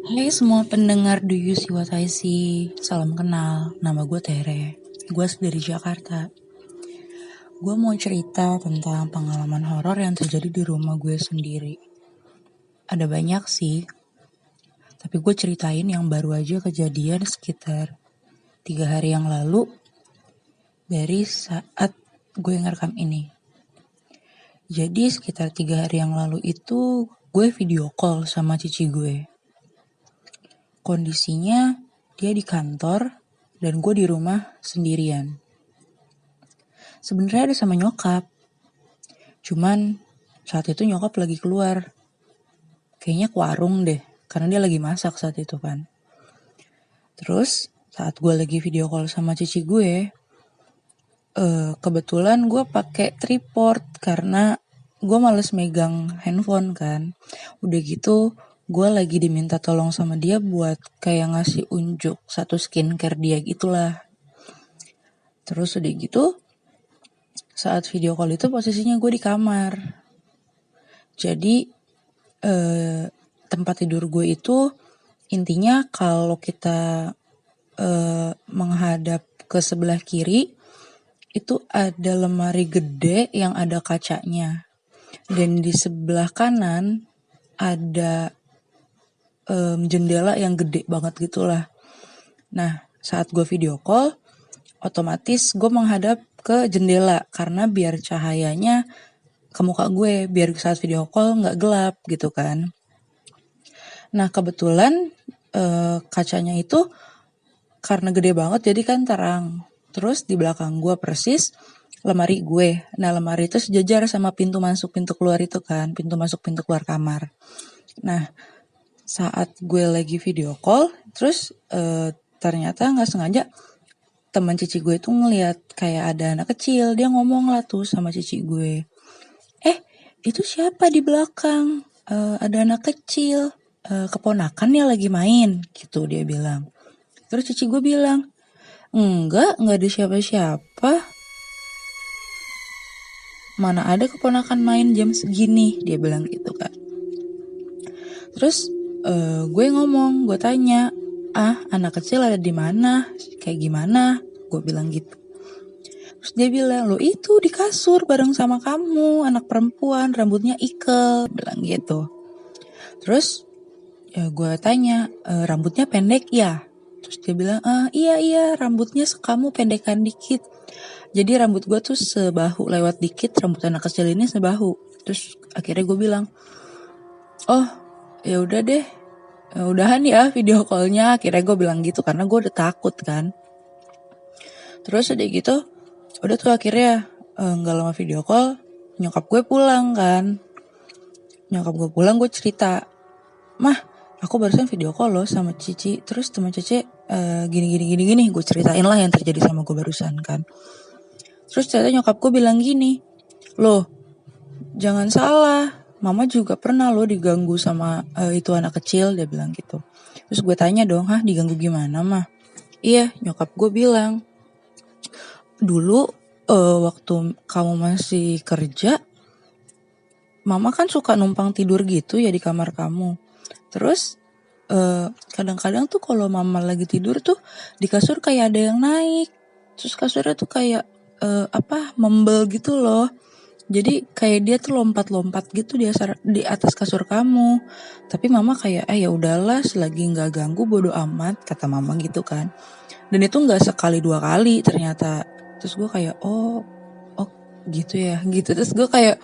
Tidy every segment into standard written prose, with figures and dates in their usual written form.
Hai semua pendengar Do You See What I See. Salam kenal, nama gue Tere. Gue asli dari Jakarta. Gue mau cerita tentang pengalaman horor yang terjadi di rumah gue sendiri. Ada banyak sih, tapi gue ceritain yang baru aja kejadian sekitar 3 hari yang lalu dari saat gue ngerekam ini. Jadi sekitar 3 hari yang lalu itu gue video call sama cici gue. Kondisinya dia di kantor dan gue di rumah sendirian. Sebenarnya ada sama nyokap. Cuman saat itu nyokap lagi keluar. Kayaknya ke warung deh, karena dia lagi masak saat itu kan. Terus saat gue lagi video call sama cici gue, kebetulan gue pakai tripod karena gue males megang handphone kan. Udah gitu gue lagi diminta tolong sama dia buat kayak ngasih unjuk satu skincare dia gitulah. Terus udah gitu saat video call itu posisinya gue di kamar. Jadi tempat tidur gue itu intinya kalau kita menghadap ke sebelah kiri itu ada lemari gede yang ada kacanya. Dan di sebelah kanan ada jendela yang gede banget gitulah. Nah, saat gue video call, otomatis gue menghadap ke jendela karena biar cahayanya ke muka gue, biar saat video call nggak gelap gitu kan. Nah, kebetulan kacanya itu karena gede banget jadi kan terang. Terus di belakang gue persis lemari gue. Nah, lemari itu sejajar sama pintu masuk pintu keluar itu kan, pintu masuk pintu keluar kamar. Nah, saat gue lagi video call, terus ternyata nggak sengaja teman cici gue tuh ngeliat kayak ada anak kecil. Dia ngomong lah tuh sama cici gue, itu siapa di belakang? Ada anak kecil, keponakan ya lagi main gitu dia bilang. Terus cici gue bilang, enggak ada siapa-siapa. Mana ada keponakan main jam segini, dia bilang gitu kan. Terus gue ngomong, gue tanya, anak kecil ada di mana? Kayak gimana? Gue bilang gitu. Terus dia bilang, lo itu di kasur bareng sama kamu, anak perempuan, rambutnya ikel, bilang gitu. Terus ya gue tanya, rambutnya pendek ya? Terus dia bilang, iya rambutnya kamu pendekan dikit. Jadi rambut gue tuh sebahu lewat dikit, rambut anak kecil ini sebahu. Terus akhirnya gue bilang, oh ya udah deh, udahan ya video callnya. Akhirnya gue bilang gitu karena gue udah takut kan. Terus udah gitu, udah tuh akhirnya gak lama video call, nyokap gue pulang kan. Nyokap gue pulang, gue cerita, mah aku barusan video call loh sama Cici. Terus teman Cici gini. Gue ceritain lah yang terjadi sama gue barusan kan. Terus ternyata nyokap gue bilang gini, loh jangan salah, mama juga pernah loh diganggu sama itu anak kecil, dia bilang gitu. Terus gue tanya dong, diganggu gimana mah? Iya, nyokap gue bilang, dulu waktu kamu masih kerja, mama kan suka numpang tidur gitu ya di kamar kamu. Terus kadang-kadang tuh kalau mama lagi tidur tuh di kasur kayak ada yang naik. Terus kasurnya tuh kayak membel gitu loh. Jadi kayak dia tuh lompat-lompat gitu di atas kasur kamu. Tapi mama kayak ya udahlah, selagi nggak ganggu bodo amat, kata mama gitu kan. Dan itu nggak sekali 2 kali ternyata. Terus gue kayak oh gitu ya gitu. Terus gue kayak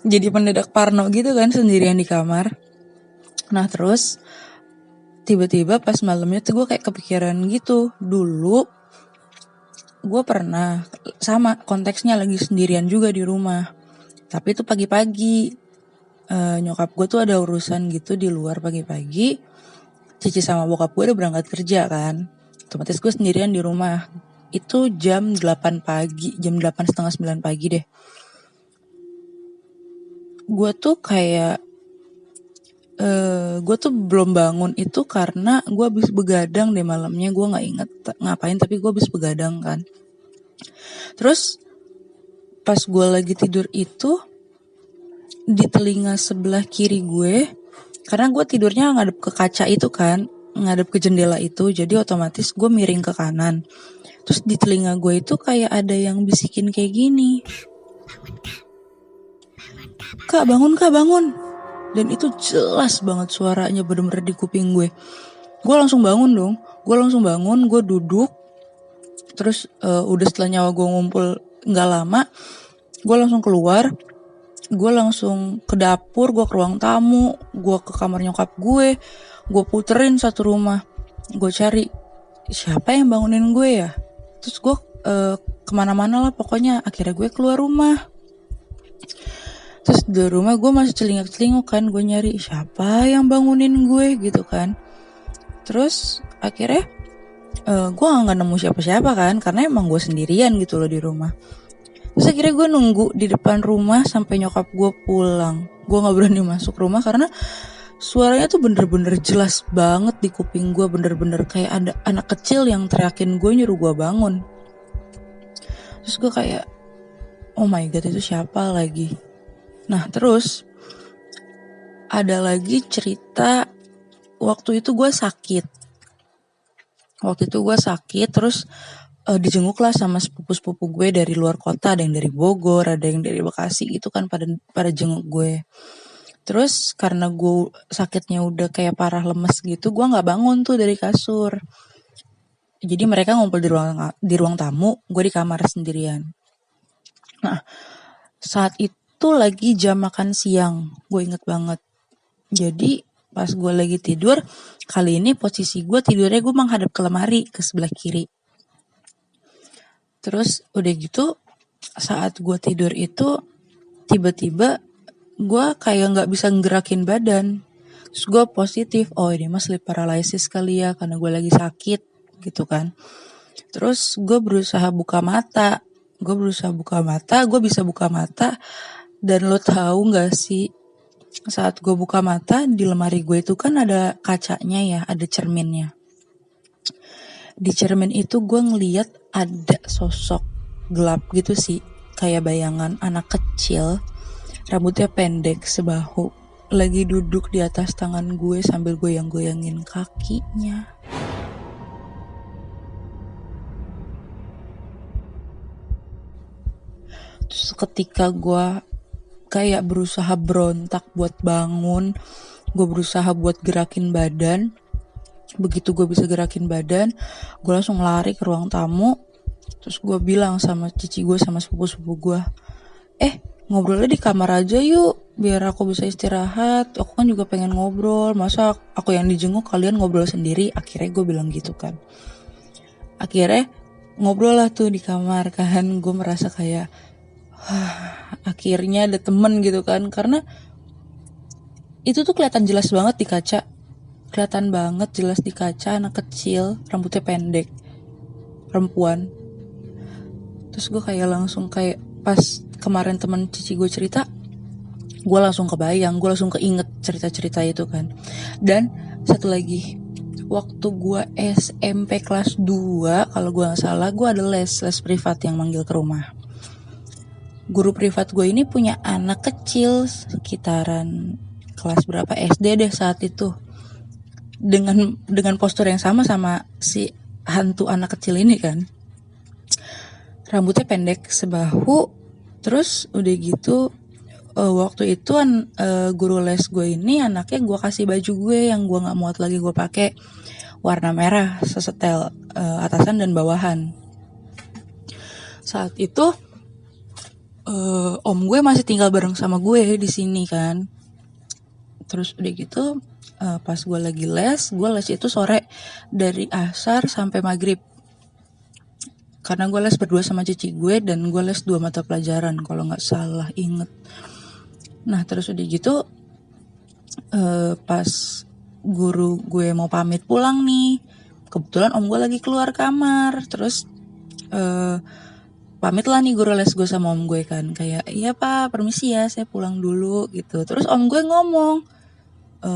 jadi pendedak parno gitu kan sendirian di kamar. Nah terus tiba-tiba pas malamnya tuh gue kayak kepikiran gitu. Dulu gue pernah sama konteksnya lagi sendirian juga di rumah. Tapi itu pagi-pagi. Nyokap gue tuh ada urusan gitu di luar pagi-pagi. Cici sama bokap gue udah berangkat kerja kan. Otomatis gue sendirian di rumah. Itu jam 8 pagi, jam 8 setengah 9 pagi deh. Gue tuh kayak gue tuh belum bangun itu karena gue habis begadang deh malamnya. Gue gak inget ngapain tapi gue habis begadang kan. Terus pas gue lagi tidur itu di telinga sebelah kiri gue Karena gue tidurnya ngadep ke kaca itu kan, ngadep ke jendela itu, jadi otomatis gue miring ke kanan. Terus di telinga gue itu kayak ada yang bisikin kayak gini, "Kak bangun, kak bangun." Dan itu jelas banget suaranya, bener-bener di kuping gue. Gue langsung bangun dong, gue duduk. Terus udah setelah nyawa gue ngumpul gak lama, gue langsung keluar. Gue langsung ke dapur, gue ke ruang tamu, gue ke kamar nyokap gue puterin satu rumah. Gue cari siapa yang bangunin gue ya. Terus gue kemana-mana lah pokoknya. Akhirnya gue keluar rumah. Terus di rumah gue masih celingak-celinguk kan, gue nyari siapa yang bangunin gue gitu kan. Terus akhirnya gue gak nemu siapa-siapa kan, karena emang gue sendirian gitu loh di rumah. Terus akhirnya gue nunggu di depan rumah sampai nyokap gue pulang. Gue gak berani masuk rumah karena suaranya tuh bener-bener jelas banget di kuping gue. Bener-bener kayak ada anak kecil yang teriakin gue, nyuruh gue bangun. Terus gue kayak, oh my god, itu siapa lagi? Nah terus ada lagi cerita. Waktu itu gue sakit. Terus dijenguk lah sama sepupu-sepupu gue dari luar kota. Ada yang dari Bogor, ada yang dari Bekasi gitu kan, pada jenguk gue. Terus karena gue sakitnya udah kayak parah lemes gitu, gue gak bangun tuh dari kasur. Jadi mereka ngumpul di ruang tamu, gue di kamar sendirian. Nah saat itu lagi jam makan siang, gue inget banget. Jadi pas gue lagi tidur, kali ini posisi gue tidurnya gue menghadap ke lemari, ke sebelah kiri. Terus udah gitu, saat gue tidur itu tiba-tiba gue kayak gak bisa ngerakin badan. Terus gue positif, oh ini mah sleep paralysis kali ya, karena gue lagi sakit gitu kan. Terus gue berusaha buka mata, gue bisa buka mata. Dan lo tahu gak sih, saat gue buka mata, di lemari gue itu kan ada kacanya ya, ada cerminnya. Di cermin itu gue ngeliat ada sosok gelap gitu sih, kayak bayangan anak kecil, rambutnya pendek sebahu, lagi duduk di atas tangan gue sambil goyang-goyangin kakinya. Terus ketika gue kayak berusaha berontak buat bangun, gue berusaha buat gerakin badan. Begitu gue bisa gerakin badan, gue langsung lari ke ruang tamu. Terus gue bilang sama cici gue, sama sepupu-sepupu gue, ngobrolnya di kamar aja yuk, biar aku bisa istirahat. Aku kan juga pengen ngobrol, masa aku yang dijenguk kalian ngobrol sendiri. Akhirnya gue bilang gitu kan. Akhirnya ngobrol lah tuh di kamar kan. Gue merasa kayak akhirnya ada temen gitu kan. Karena itu tuh kelihatan jelas banget di kaca. Kelihatan banget jelas di kaca, anak kecil, rambutnya pendek, perempuan. Terus gue kayak langsung kayak pas kemarin teman cici gue cerita, gue langsung kebayang, gue langsung keinget cerita-cerita itu kan. Dan satu lagi, waktu gue SMP kelas 2, kalau gue gak salah, gue ada les privat yang manggil ke rumah. Guru privat gue ini punya anak kecil sekitaran kelas berapa SD deh saat itu. Dengan postur yang sama si hantu anak kecil ini kan. Rambutnya pendek sebahu. Terus udah gitu waktu itu guru les gue ini anaknya gue kasih baju gue yang gue gak muat lagi gue pakai, warna merah sesetel atasan dan bawahan. Saat itu om gue masih tinggal bareng sama gue di sini kan. Terus udah gitu pas gue lagi les itu sore dari asar sampai maghrib. Karena gue les berdua sama cici gue dan gue les 2 mata pelajaran kalau gak salah inget. Nah terus udah gitu pas guru gue mau pamit pulang nih, kebetulan om gue lagi keluar kamar. Terus pamit lah nih guru les gue sama om gue kan, kayak iya pak permisi ya saya pulang dulu gitu. Terus om gue ngomong,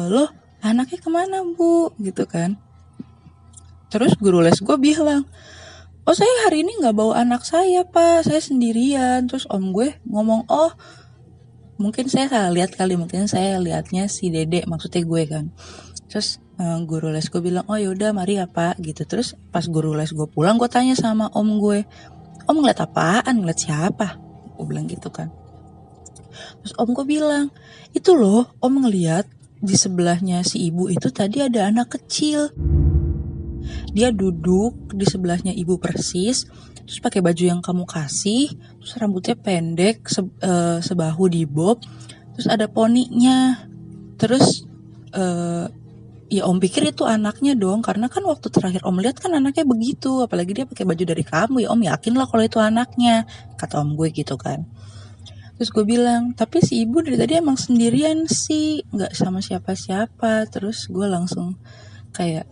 loh anaknya kemana bu gitu kan. Terus guru les gue bilang, oh saya hari ini gak bawa anak saya pak, saya sendirian. Terus om gue ngomong, oh mungkin saya salah lihat kali, mungkin saya lihatnya si Dede, maksudnya gue kan. Terus guru les gue bilang, oh yaudah mari ya pak gitu. Terus pas guru les gue pulang, gue tanya sama om gue, om ngeliat apaan, ngeliat siapa? Gue bilang gitu kan. Terus om gue bilang, itu loh om ngeliat di sebelahnya si ibu itu tadi ada anak kecil. Dia duduk di sebelahnya ibu persis, terus pakai baju yang kamu kasih, terus rambutnya pendek, sebahu di bob, terus ada poninya. Terus ya om pikir itu anaknya dong, karena kan waktu terakhir om lihat kan anaknya begitu, apalagi dia pakai baju dari kamu, ya om yakin lah kalau itu anaknya, kata om gue gitu kan. Terus gue bilang, tapi si ibu dari tadi emang sendirian sih, nggak sama siapa-siapa. Terus gue langsung kayak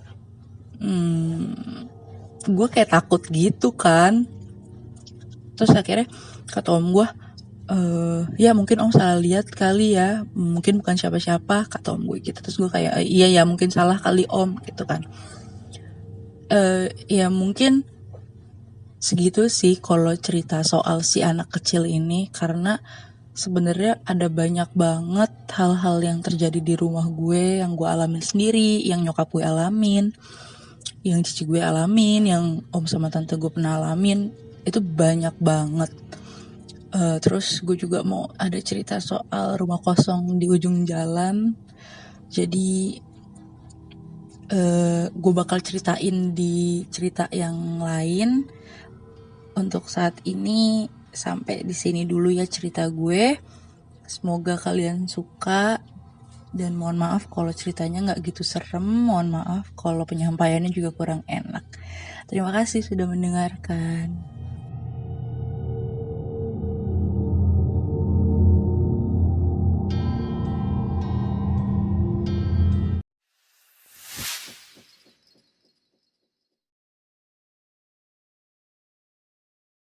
gue kayak takut gitu kan. Terus akhirnya kata om gue, ya mungkin om salah lihat kali ya, mungkin bukan siapa-siapa, kata om gue gitu. Terus gue kayak iya ya mungkin salah kali om gitu kan. Ya mungkin segitu sih kalau cerita soal si anak kecil ini, karena sebenarnya ada banyak banget hal-hal yang terjadi di rumah gue yang gue alamin sendiri, yang nyokap gue alamin, yang cici gue alamin, yang om sama tante gue pernah alamin. Itu banyak banget. Terus gue juga mau ada cerita soal rumah kosong di ujung jalan. Jadi gue bakal ceritain di cerita yang lain. Untuk saat ini sampai di sini dulu ya cerita gue. Semoga kalian suka. Dan mohon maaf kalau ceritanya gak gitu serem. Mohon maaf kalau penyampaiannya juga kurang enak. Terima kasih sudah mendengarkan.